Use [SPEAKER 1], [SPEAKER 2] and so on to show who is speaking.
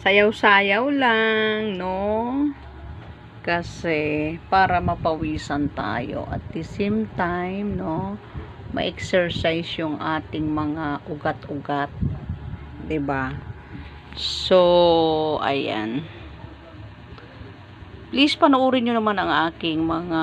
[SPEAKER 1] Sayaw-sayaw lang, no? Kasi para mapawisan tayo at the same time, no, ma-exercise yung ating mga ugat-ugat, 'di ba? So, ayan. Please panoorin nyo naman ang aking mga